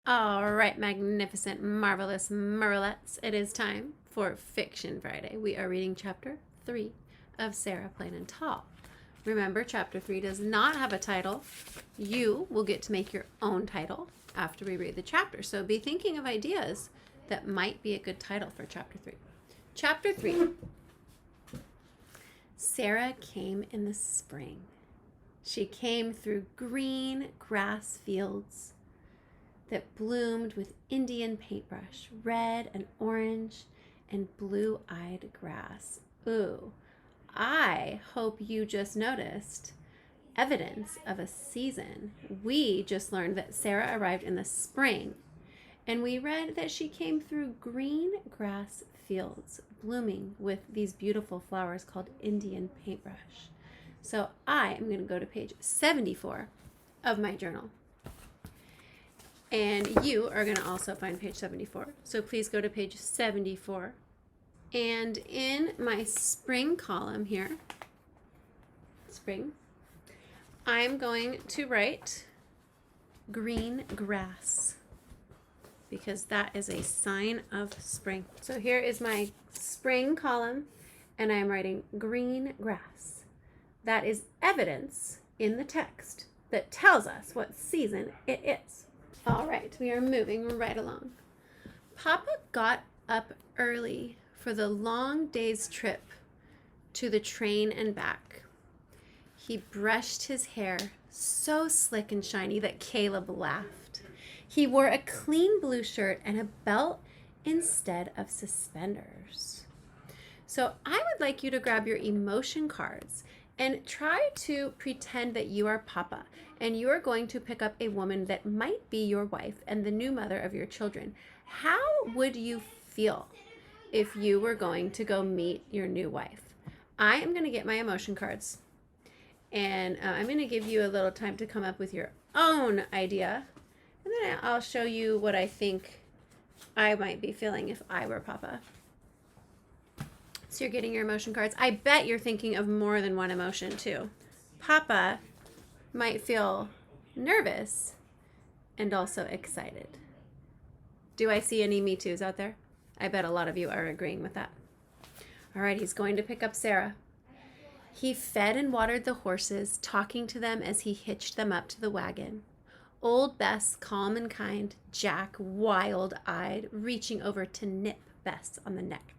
All right, magnificent, marvelous Merlettes. It is time for Fiction Friday. We are reading chapter 3 of Sarah Plain and Tall. Remember, chapter 3 does not have a title. You will get to make your own title after we read the chapter. So be thinking of ideas that might be a good title for chapter 3. Chapter 3. Sarah came in the spring. She came through green grass fields that bloomed with Indian paintbrush, red and orange and blue-eyed grass. Ooh, I hope you just noticed evidence of a season. We just learned that Sarah arrived in the spring, and we read that she came through green grass fields blooming with these beautiful flowers called Indian paintbrush. So I am going to go to page 74 of my journal. And you are going to also find page 74. So please go to page 74. And in my spring column here, spring, I'm going to write green grass because that is a sign of spring. So here is my spring column, and I'm writing green grass. That is evidence in the text that tells us what season it is. All right, we are moving right along. Papa got up early for the long day's trip to the train and back. He brushed his hair so slick and shiny that Caleb laughed. He wore a clean blue shirt and a belt instead of suspenders. So I would like you to grab your emotion cards and try to pretend that you are Papa, and you are going to pick up a woman that might be your wife and the new mother of your children. How would you feel if you were going to go meet your new wife? I am going to get my emotion cards, and I'm going to give you a little time to come up with your own idea, and then I'll show you what I think I might be feeling if I were Papa. So you're getting your emotion cards. I bet you're thinking of more than one emotion too. Papa might feel nervous and also excited. Do I see any Me Too's out there? I bet a lot of you are agreeing with that. All right, he's going to pick up Sarah. He fed and watered the horses, talking to them as he hitched them up to the wagon. Old Bess, calm and kind, Jack, wild-eyed, reaching over to nip Bess on the neck.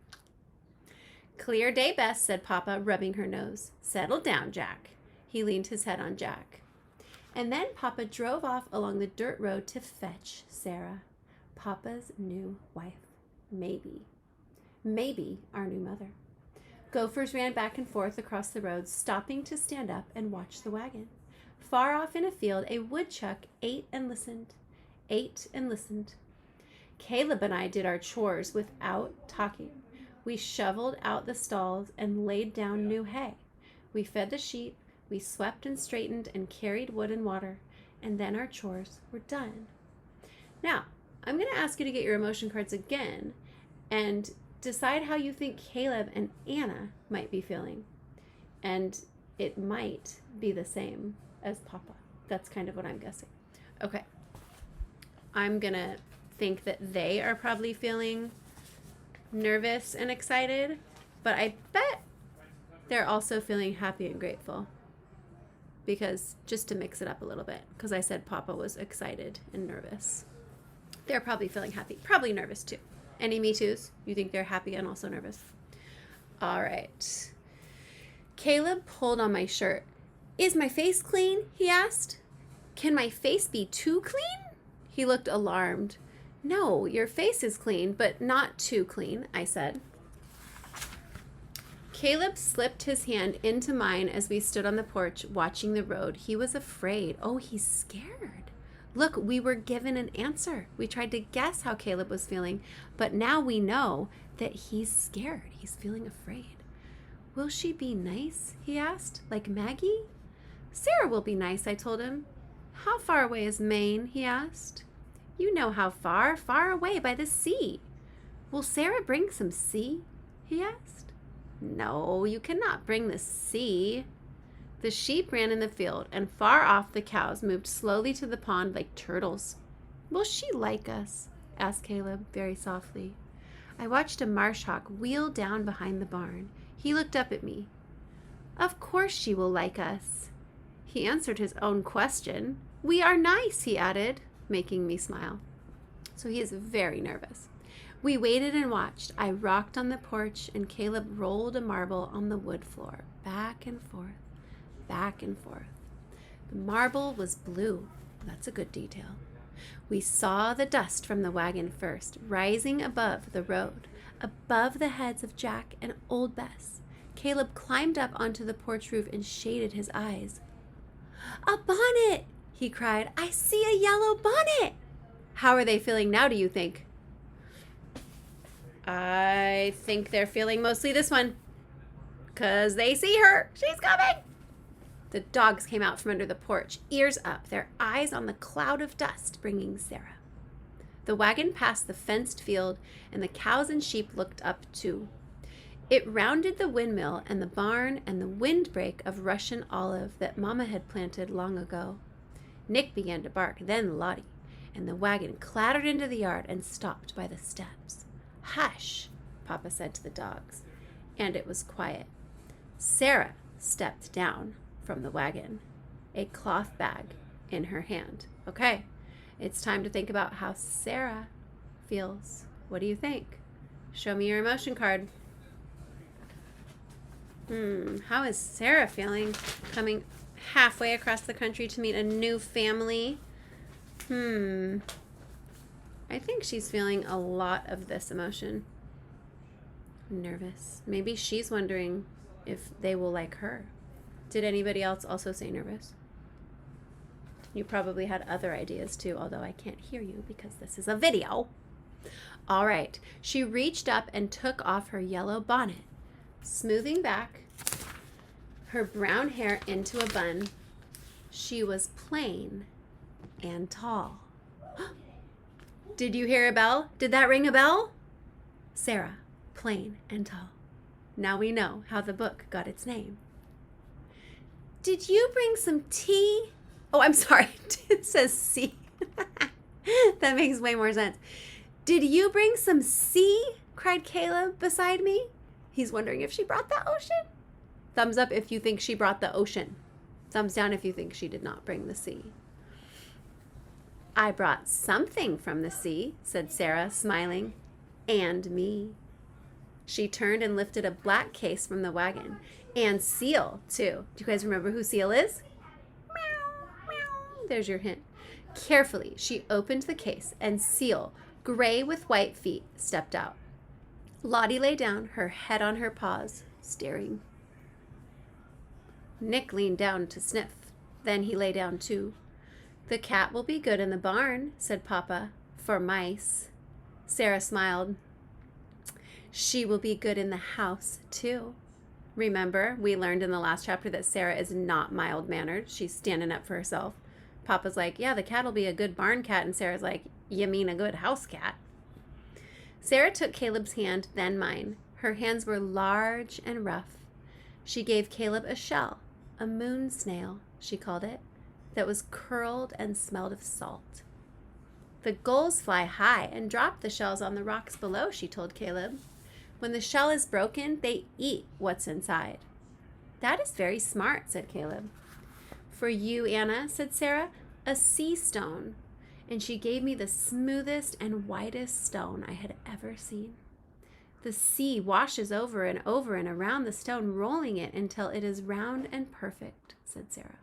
Clear day, Bess, said Papa, rubbing her nose. Settle down, Jack. He leaned his head on Jack. And then Papa drove off along the dirt road to fetch Sarah, Papa's new wife. Maybe our new mother. Gophers ran back and forth across the road, stopping to stand up and watch the wagon. Far off in a field, a woodchuck ate and listened. Caleb and I did our chores without talking. We shoveled out the stalls and laid down new hay. We fed the sheep, we swept and straightened and carried wood and water, and then our chores were done. Now, I'm going to ask you to get your emotion cards again and decide how you think Caleb and Anna might be feeling. And it might be the same as Papa. That's kind of what I'm guessing. Okay. I'm going to think that they are probably feeling nervous and excited, but I bet they're also feeling happy and grateful, because just to mix it up a little bit, because I said Papa was excited and nervous. They're probably feeling happy, probably nervous too. Any Me Too's? You think they're happy and also nervous? All right. Caleb pulled on my shirt. Is my face clean? He asked. Can my face be too clean? He looked alarmed. No, your face is clean, but not too clean, I said. Caleb slipped his hand into mine as we stood on the porch watching the road. He was afraid. Oh, he's scared. Look, we were given an answer. We tried to guess how Caleb was feeling, but now we know that he's scared. He's feeling afraid. Will she be nice? He asked. Like Maggie? Sarah will be nice, I told him. How far away is Maine? He asked. You know how far, far away by the sea. Will Sarah bring some sea? He asked. No, you cannot bring the sea. The sheep ran in the field, and far off the cows moved slowly to the pond like turtles. Will she like us? Asked Caleb very softly. I watched a marsh hawk wheel down behind the barn. He looked up at me. Of course she will like us. He answered his own question. We are nice, he added, making me smile. So he is very nervous. We waited and watched. I rocked on the porch, and Caleb rolled a marble on the wood floor, back and forth, back and forth. The marble was blue. That's a good detail. We saw the dust from the wagon first, rising above the road, above the heads of Jack and old Bess. Caleb climbed up onto the porch roof and shaded his eyes. A bonnet, he cried. I see a yellow bonnet. How are they feeling now, do you think? I think they're feeling mostly this one, 'cause they see her. She's coming. The dogs came out from under the porch, ears up, their eyes on the cloud of dust bringing Sarah. The wagon passed the fenced field, and the cows and sheep looked up too. It rounded the windmill and the barn and the windbreak of Russian olive that Mama had planted long ago. Nick began to bark, then Lottie, and the wagon clattered into the yard and stopped by the steps. Hush, Papa said to the dogs, and it was quiet. Sarah stepped down from the wagon, a cloth bag in her hand. Okay, it's time to think about how Sarah feels. What do you think? Show me your emotion card. How is Sarah feeling coming halfway across the country to meet a new family? I think she's feeling a lot of this emotion. Nervous. Maybe she's wondering if they will like her. Did anybody else also say nervous? You probably had other ideas too, although I can't hear you because this is a video. All right. She reached up and took off her yellow bonnet, smoothing back her brown hair into a bun. She was plain and tall. Did you hear a bell? Did that ring a bell? Sarah, plain and tall. Now we know how the book got its name. Did you bring some tea? Oh, I'm sorry. It says C. That makes way more sense. Did you bring some sea? Cried Caleb beside me. He's wondering if she brought the ocean. Thumbs up if you think she brought the ocean. Thumbs down if you think she did not bring the sea. I brought something from the sea, said Sarah, smiling. And me. She turned and lifted a black case from the wagon. And Seal, too. Do you guys remember who Seal is? Meow, meow. There's your hint. Carefully, she opened the case, and Seal, gray with white feet, stepped out. Lottie lay down, her head on her paws, staring. Nick leaned down to sniff. Then he lay down, too. The cat will be good in the barn, said Papa, for mice. Sarah smiled. She will be good in the house, too. Remember, we learned in the last chapter that Sarah is not mild-mannered. She's standing up for herself. Papa's like, yeah, the cat will be a good barn cat. And Sarah's like, you mean a good house cat? Sarah took Caleb's hand, then mine. Her hands were large and rough. She gave Caleb a shell, a moon snail, she called it, that was curled and smelled of salt. The gulls fly high and drop the shells on the rocks below, she told Caleb. When the shell is broken, they eat what's inside. That is very smart, said Caleb. For you, Anna, said Sarah, a sea stone. And she gave me the smoothest and whitest stone I had ever seen. The sea washes over and around the stone, rolling it until it is round and perfect, said Sarah.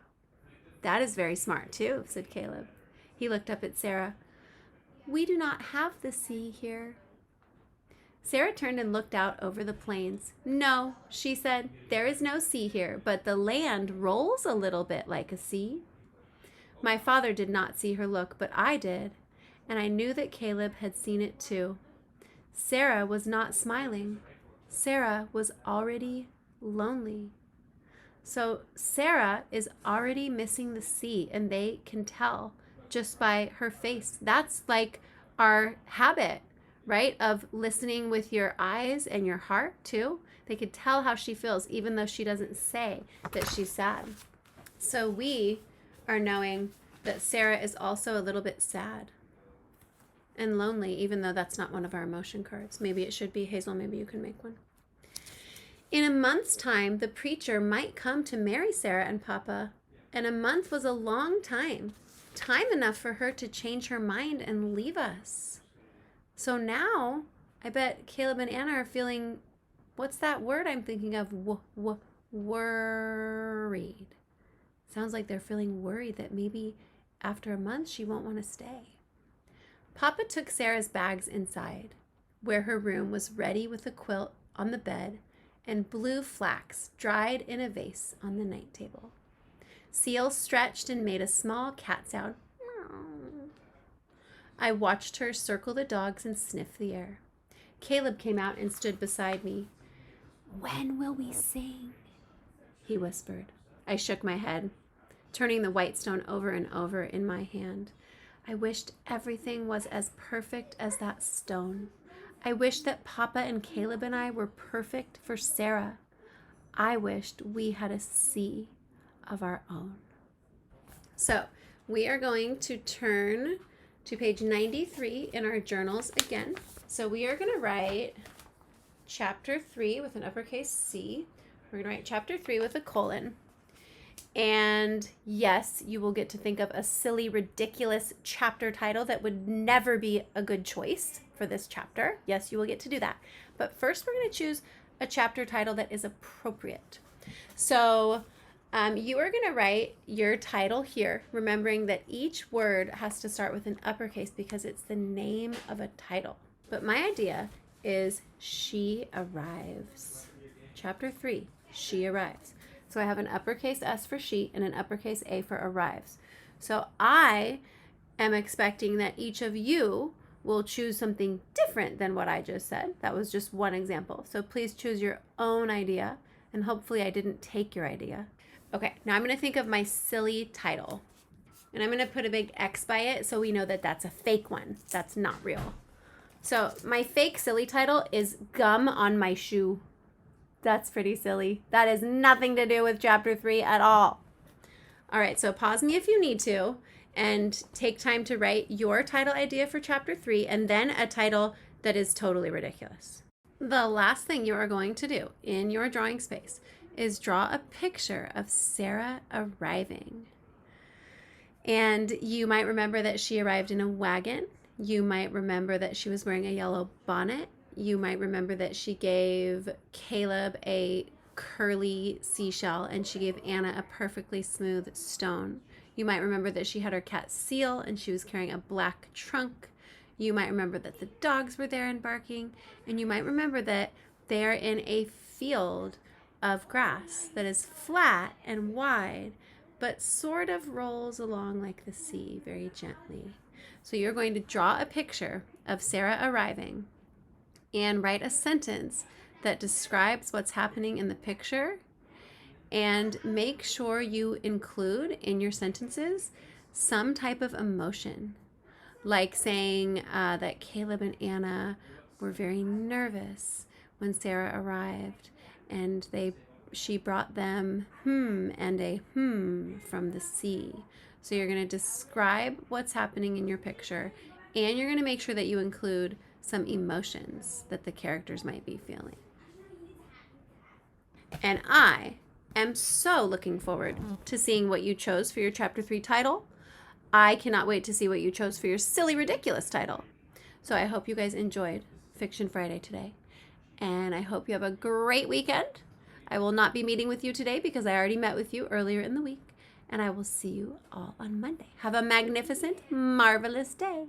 That is very smart, too, said Caleb. He looked up at Sarah. We do not have the sea here. Sarah turned and looked out over the plains. No, she said, there is no sea here, but the land rolls a little bit like a sea. My father did not see her look, but I did, and I knew that Caleb had seen it too. Sarah was not smiling. Sarah was already lonely. So Sarah is already missing the sea, and they can tell just by her face. That's like our habit, right, of listening with your eyes and your heart too. They could tell how she feels even though she doesn't say that she's sad. So we are knowing that Sarah is also a little bit sad. and lonely, even though that's not one of our emotion cards. Maybe it should be. Hazel, maybe you can make one. In a month's time, the preacher might come to marry Sarah and Papa, and a month was a long time. Time enough for her to change her mind and leave us. So now, I bet Caleb and Anna are feeling, what's that word I'm thinking of? Worried. Sounds like they're feeling worried that maybe after a month she won't want to stay. Papa took Sarah's bags inside, where her room was ready with a quilt on the bed and blue flax dried in a vase on the night table. Seal stretched and made a small cat sound. I watched her circle the dogs and sniff the air. Caleb came out and stood beside me. "When will we sing?" he whispered. I shook my head, turning the white stone over and over in my hand. I wished everything was as perfect as that stone. I wished that Papa and Caleb and I were perfect for Sarah. I wished we had a sea of our own. So we are going to turn to page 93 in our journals again. So we are going to write chapter 3 with an uppercase C. We're going to write chapter 3 with a colon. And yes, you will get to think of a silly, ridiculous chapter title that would never be a good choice for this chapter. Yes, you will get to do that. But first, we're going to choose a chapter title that is appropriate. So you are going to write your title here, remembering that each word has to start with an uppercase because it's the name of a title. But my idea is She Arrives. Chapter 3, She Arrives. So I have an uppercase S for she and an uppercase A for arrives. So I am expecting that each of you will choose something different than what I just said. That was just one example. So please choose your own idea, and hopefully I didn't take your idea. Okay, now I'm going to think of my silly title. And I'm going to put a big X by it so we know that that's a fake one. That's not real. So my fake silly title is Gum on My Shoe. That's pretty silly. That has nothing to do with chapter 3 at all. All right, so pause me if you need to and take time to write your title idea for chapter 3 and then a title that is totally ridiculous. The last thing you are going to do in your drawing space is draw a picture of Sarah arriving. And you might remember that she arrived in a wagon. You might remember that she was wearing a yellow bonnet. You might remember that she gave Caleb a curly seashell and she gave Anna a perfectly smooth stone. You might remember that she had her cat Seal and she was carrying a black trunk. You might remember that the dogs were there and barking. And you might remember that they're in a field of grass that is flat and wide, but sort of rolls along like the sea very gently. So you're going to draw a picture of Sarah arriving and write a sentence that describes what's happening in the picture, and make sure you include in your sentences some type of emotion, like saying that Caleb and Anna were very nervous when Sarah arrived, and she brought them and a from the sea. So you're going to describe what's happening in your picture, and you're going to make sure that you include some emotions that the characters might be feeling. And I am so looking forward to seeing what you chose for your chapter 3 title. I cannot wait to see what you chose for your silly, ridiculous title. So I hope you guys enjoyed Fiction Friday today. And I hope you have a great weekend. I will not be meeting with you today because I already met with you earlier in the week. And I will see you all on Monday. Have a magnificent, marvelous day.